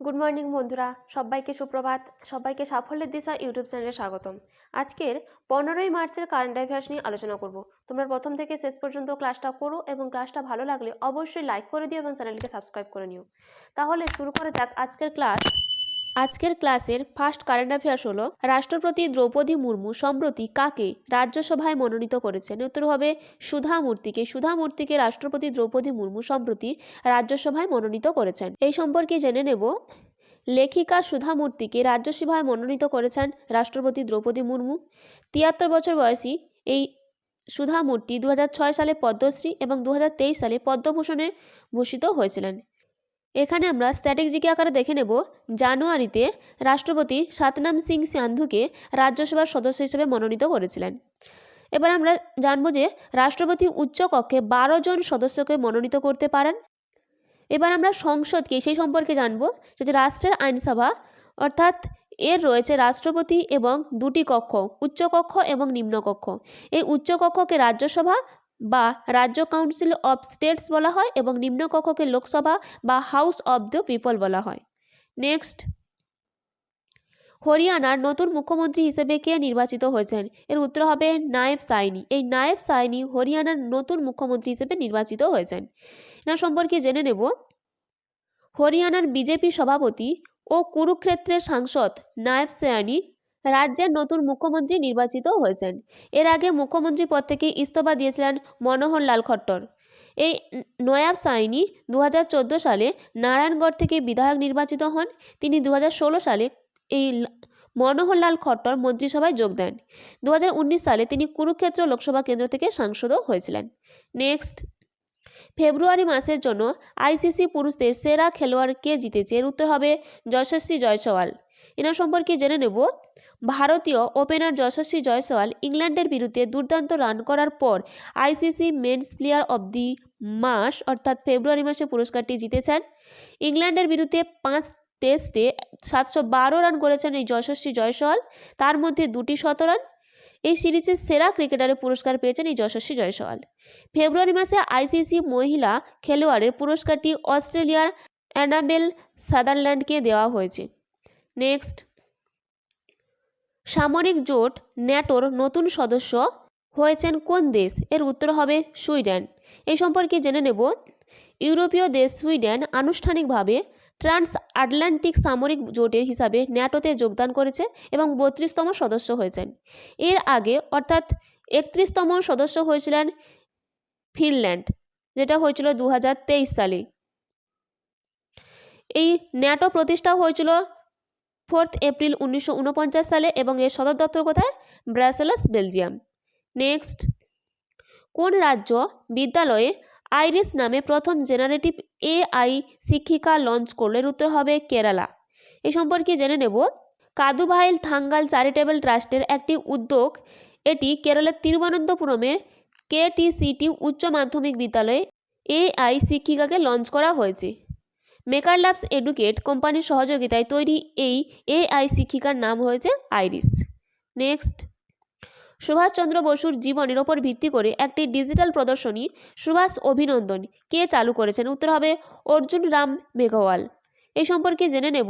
Good morning বন্ধুরা, সবাইকে সুপ্রভাত। সবাইকে সাফল্যের দিশা ইউটিউব চ্যানেলে স্বাগতম। আজকের 15ই মার্চের কারেন্ট অ্যাফেয়ার্স নিয়ে আলোচনা করব। তোমরা প্রথম থেকে শেষ পর্যন্ত ক্লাসটা করো এবং ক্লাসটা ভালো লাগলে অবশ্যই লাইক করে দিও এবং চ্যানেলকে সাবস্ক্রাইব করে নিও। তাহলে শুরু করা যাক আজকের ক্লাস। আজকের ক্লাসের ফার্স্ট কারেন্ট অ্যাফেয়ার্স হলো, রাষ্ট্রপতি দ্রৌপদী মুর্মু সম্প্রতি কাকে রাজ্যসভায় মনোনীত করেছেন? উত্তর হবে সুধা মূর্তিকে। সুধা মূর্তিকে রাষ্ট্রপতি দ্রৌপদী মুর্মু সম্প্রতি রাজ্যসভায় মনোনীত করেছেন। এই সম্পর্কে জেনে নেব। লেখিকা সুধা মূর্তিকে রাজ্যসভায় মনোনীত করেছেন রাষ্ট্রপতি দ্রৌপদী মুর্মু। 73 বছর বয়সী এই সুধা মূর্তি 2006 সালে পদ্মশ্রী এবং 2023 সালে পদ্মভূষণে ভূষিত হয়েছিলেন। এখানে আমরা স্ট্র্যাটেজিক আকারে দেখে নেব। জানুয়ারিতে রাষ্ট্রপতি সতনাম সিং সান্ধুকে রাজ্যসভার সদস্য হিসেবে মনোনীত করেছিলেন। এবার আমরা জানব যে রাষ্ট্রপতি উচ্চ কক্ষে 12 জন সদস্যকে মনোনীত করতে পারেন। এবার আমরা সংসদকে সেই সম্পর্কে জানব। যদি রাষ্ট্রের আইনসভা অর্থাৎ এর রয়েছে রাষ্ট্রপতি এবং দুটি কক্ষ, উচ্চকক্ষ এবং নিম্নকক্ষ। এই উচ্চকক্ষকে রাজ্যসভা বা রাজ্য কাউন্সিল অফ স্টেটস বলা হয় এবং নিম্নকক্ষকে লোকসভা বা হাউস অব দ্য পিপল বলা হয়। নেক্সট, হরিয়ানার নতুন মুখ্যমন্ত্রী হিসেবে কে নির্বাচিত হয়েছেন? এর উত্তর হবে নায়েব সাইনি। এই নায়েব সাইনি হরিয়ানার নতুন মুখ্যমন্ত্রী হিসেবে নির্বাচিত হয়েছেন। এনার সম্পর্কে জেনে নেব। হরিয়ানার বিজেপি সভাপতি ও কুরুক্ষেত্রের সাংসদ নায়েব সাইনি রাজ্যের নতুন মুখ্যমন্ত্রী নির্বাচিত হয়েছেন। এর আগে মুখ্যমন্ত্রী পদ থেকে ইস্তফা দিয়েছিলেন মনোহর লাল খট্টর। এই নায়েব সাইনি 2014 সালে নারায়ণগড় থেকে বিধায়ক নির্বাচিত হন। তিনি 2016 সালে এই মনোহরলাল খট্টর মন্ত্রিসভায় যোগ দেন। 2019 সালে তিনি কুরুক্ষেত্র লোকসভা কেন্দ্র থেকে সাংসদও হয়েছিলেন। নেক্সট, ফেব্রুয়ারি মাসের জন্য আইসিসি পুরুষদের সেরা খেলোয়াড় কে জিতেছে? এর উত্তর হবে যশস্বী জয়সওয়াল। এনার সম্পর্কে জেনে নেব। ভারতীয় ওপেনার যশস্বী জয়সওয়াল ইংল্যান্ডের বিরুদ্ধে দুর্দান্ত রান করার পর ICC men's player of the মাস অর্থাৎ ফেব্রুয়ারি মাসে পুরস্কারটি জিতেছেন। ইংল্যান্ডের বিরুদ্ধে 5 টেস্টে 712 রান করেছেন এই যশস্বী জয়সওয়াল, তার মধ্যে 2টি শতরান। এই সিরিজের সেরা ক্রিকেটারের পুরস্কার পেয়েছেন এই যশস্বী জয়সওয়াল। ফেব্রুয়ারি মাসে আইসিসি মহিলা খেলোয়াড়ের পুরস্কারটি অস্ট্রেলিয়ার অ্যানাবেল সাদারল্যান্ডকে দেওয়া হয়েছে। নেক্সট, সামরিক জোট ন্যাটোর নতুন সদস্য হয়েছেন কোন দেশ? এর উত্তর হবে সুইডেন। এই সম্পর্কে জেনে নেব। ইউরোপীয় দেশ সুইডেন আনুষ্ঠানিকভাবে ট্রান্স আটলান্টিক সামরিক জোটের হিসাবে ন্যাটোতে যোগদান করেছে এবং 32তম সদস্য হয়েছেন। এর আগে অর্থাৎ 31তম সদস্য হয়েছিলেন ফিনল্যান্ড, যেটা হয়েছিল 2023 সালে। এই ন্যাটো প্রতিষ্ঠা হয়েছিল 4 এপ্রিল 1949 সালে এবং এর সদর দপ্তর কোথায়? Brussels, Belgium. নেক্সট, কোন রাজ্য বিদ্যালয়ে আইরিস নামে প্রথম জেনারেটিভ এআই শিক্ষিকা লঞ্চ করল? এর উত্তর হবে কেরালা। এই সম্পর্কে জেনে নেব। কাদুভাইল থাঙ্গাল চ্যারিটেবল ট্রাস্টের একটি উদ্যোগ, এটি কেরলের তিরুবনন্তপুরমের কেটিসিটি উচ্চ মাধ্যমিক বিদ্যালয়ে এআই শিক্ষিকাকে লঞ্চ করা হয়েছে। মেকার ল্যাবস এডুকেট কোম্পানির সহযোগিতায় তৈরি এই এআই শিক্ষিকার নাম হয়েছে আইরিস। নেক্সট, সুভাষচন্দ্র বসুর জীবনের ওপর ভিত্তি করে একটি ডিজিটাল প্রদর্শনী সুভাষ অভিনন্দন কে চালু করেছেন? উত্তর হবে অর্জুন রাম মেঘওয়াল। এই সম্পর্কে জেনে নেব।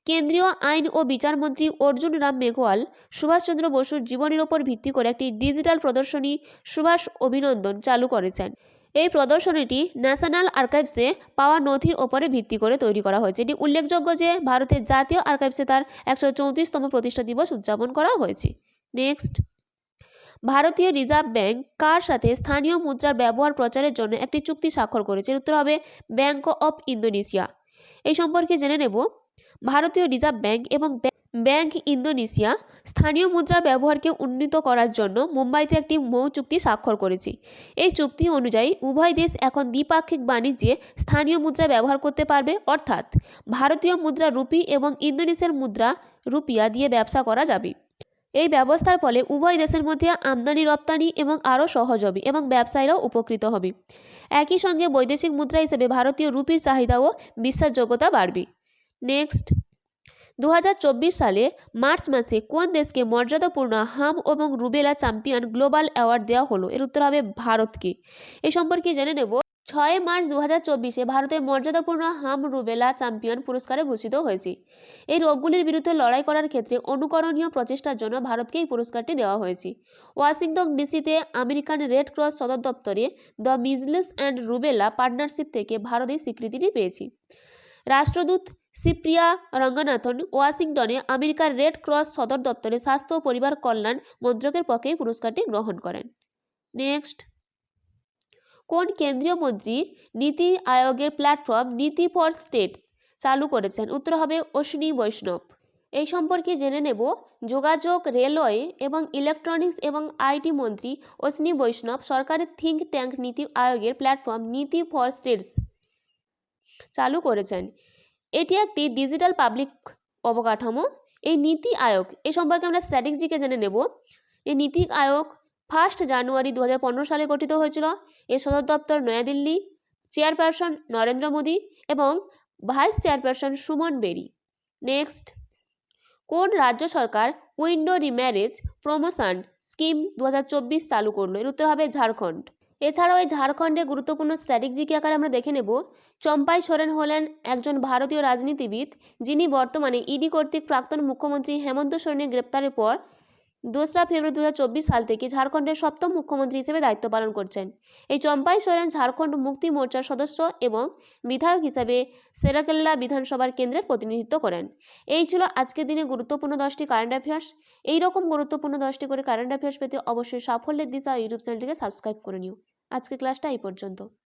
কেন্দ্রীয় আইন ও বিচারমন্ত্রী অর্জুন রাম মেঘওয়াল সুভাষচন্দ্র বসুর জীবনের ওপর ভিত্তি করে একটি ডিজিটাল প্রদর্শনী সুভাষ অভিনন্দন চালু করেছেন। এই প্রদর্শনীটি ন্যাশনাল আর্কাইভসে পাওয়া নথির ওপরে ভিত্তি করে তৈরি করা হয়েছে। এটি উল্লেখযোগ্য যে ভারতের জাতীয় আর্কাইভসে তার 134তম প্রতিষ্ঠা দিবস উদযাপন করা হয়েছে। নেক্সট, ভারতীয় রিজার্ভ ব্যাংক কার সাথে স্থানীয় মুদ্রার ব্যবহার প্রচারের জন্য একটি চুক্তি স্বাক্ষর করেছে? উত্তর হবে ব্যাংক অফ ইন্দোনেশিয়া। এই সম্পর্কে জেনে নেব। ভারতীয় রিজার্ভ ব্যাংক এবং ব্যাংক ইন্দোনেশিয়া স্থানীয় মুদ্রার ব্যবহারকে উন্নীত করার জন্য মুম্বাইতে একটি মৌ চুক্তি স্বাক্ষর করেছে। এই চুক্তি অনুযায়ী উভয় দেশ এখন দ্বিপাক্ষিক বাণিজ্যে স্থানীয় মুদ্রা ব্যবহার করতে পারবে, অর্থাৎ ভারতীয় মুদ্রা রুপি এবং ইন্দোনেশিয়ার মুদ্রা রুপিয়া দিয়ে ব্যবসা করা যাবে। এই ব্যবস্থার ফলে উভয় দেশের মধ্যে আমদানি রপ্তানি এবং আরও সহজ হবে এবং ব্যবসায়ীরাও উপকৃত হবে। একই সঙ্গে বৈদেশিক মুদ্রা হিসেবে ভারতীয় রুপির চাহিদা ও বিশ্বাসযোগ্যতা বাড়বে। নেক্সট, 2024 সালে মার্চ মাসে কোন দেশকে মর্যাদাপূর্ণ হাম এবং রুবেলা চ্যাম্পিয়ন গ্লোবাল অ্যাওয়ার্ড দেওয়া হলো? এর উত্তর হবে ভারতকে। এই সম্পর্কে জেনে নেব। 6 মার্চ 2024 ভারতের মর্যাদাপূর্ণ হাম রুবেলা চ্যাম্পিয়ন পুরস্কারে ভূষিত হয়েছে। এই রোগগুলির বিরুদ্ধে লড়াই করার ক্ষেত্রে অনুকরণীয় প্রচেষ্টার জন্য ভারতকে এই পুরস্কারটি দেওয়া হয়েছে। ওয়াশিংটন ডিসিতে আমেরিকান রেড ক্রস সদর দপ্তরে the measles and rubella partnership থেকে ভারত এই স্বীকৃতিটি পেয়েছে। রাষ্ট্রদূত সিপ্রিয়া রঙ্গনাথন ওয়াশিংটনে আমেরিকার রেড ক্রস সদর দপ্তরে স্বাস্থ্য ও পরিবার কল্যাণ মন্ত্রকের পক্ষে এই পুরস্কারটি গ্রহণ করেন। নেক্সট, কোন কেন্দ্রীয় মন্ত্রী নীতি আয়োগের প্ল্যাটফর্ম নীতি ফর স্টেটস চালু করেছেন? উত্তর হবে অশ্বিনী বৈষ্ণব। এই সম্পর্কে জেনে নেব। যোগাযোগ, রেলওয়ে এবং ইলেকট্রনিক্স এবং আইটি মন্ত্রী অশ্বিনী বৈষ্ণব সরকারের থিঙ্ক ট্যাঙ্ক নীতি আয়োগের প্ল্যাটফর্ম নীতি ফর স্টেটস চালু করেছেন। এটি একটি ডিজিটাল পাবলিক অবকাঠামো। এই নীতি আয়োগ এ সম্পর্কে আমরা স্ট্র্যাটেজিকে জেনে নেব। এই নীতি আয়োগ 1 জানুয়ারি 2015 সালে গঠিত হয়েছিল। এর সদর দপ্তর নয়াদিল্লি। চেয়ারপারসন নরেন্দ্র মোদী এবং ভাইস চেয়ারপারসন সুমন বেরি। নেক্সট, কোন রাজ্য সরকার উইন্ডো রিম্যারেজ প্রমোশন স্কিম 2024 চালু করলো? এর উত্তর হবে ঝাড়খণ্ড। এছাড়াও এই ঝাড়খণ্ডে গুরুত্বপূর্ণ স্ট্র্যাটেজিক আকারে আমরা দেখে নেব। চম্পাই সোরেন হলেন একজন ভারতীয় রাজনীতিবিদ, যিনি বর্তমানে ইডি কর্তৃক প্রাক্তন মুখ্যমন্ত্রী হেমন্ত সোরেনের গ্রেপ্তারের পর 2 ফেব্রুয়ারি 2024 সাল থেকে ঝাড়খণ্ডের 7ম মুখ্যমন্ত্রী হিসেবে দায়িত্ব পালন করছেন। এই চম্পাই সোরেন ঝাড়খণ্ড মুক্তি মোর্চার সদস্য এবং বিধায়ক হিসাবে সেরাকেল্লা বিধানসভার কেন্দ্রের প্রতিনিধিত্ব করেন। এই ছিল আজকের দিনে গুরুত্বপূর্ণ 10টি কারেন্ট অ্যাফেয়ার্স। এইরকম গুরুত্বপূর্ণ 10টি করে কারেন্ট অ্যাফেয়ার্স পেতে অবশ্যই সাফল্যের দিশা ইউটিউব চ্যানেলটিকে সাবস্ক্রাইব করে নিও। আজকের ক্লাসটা এই পর্যন্ত।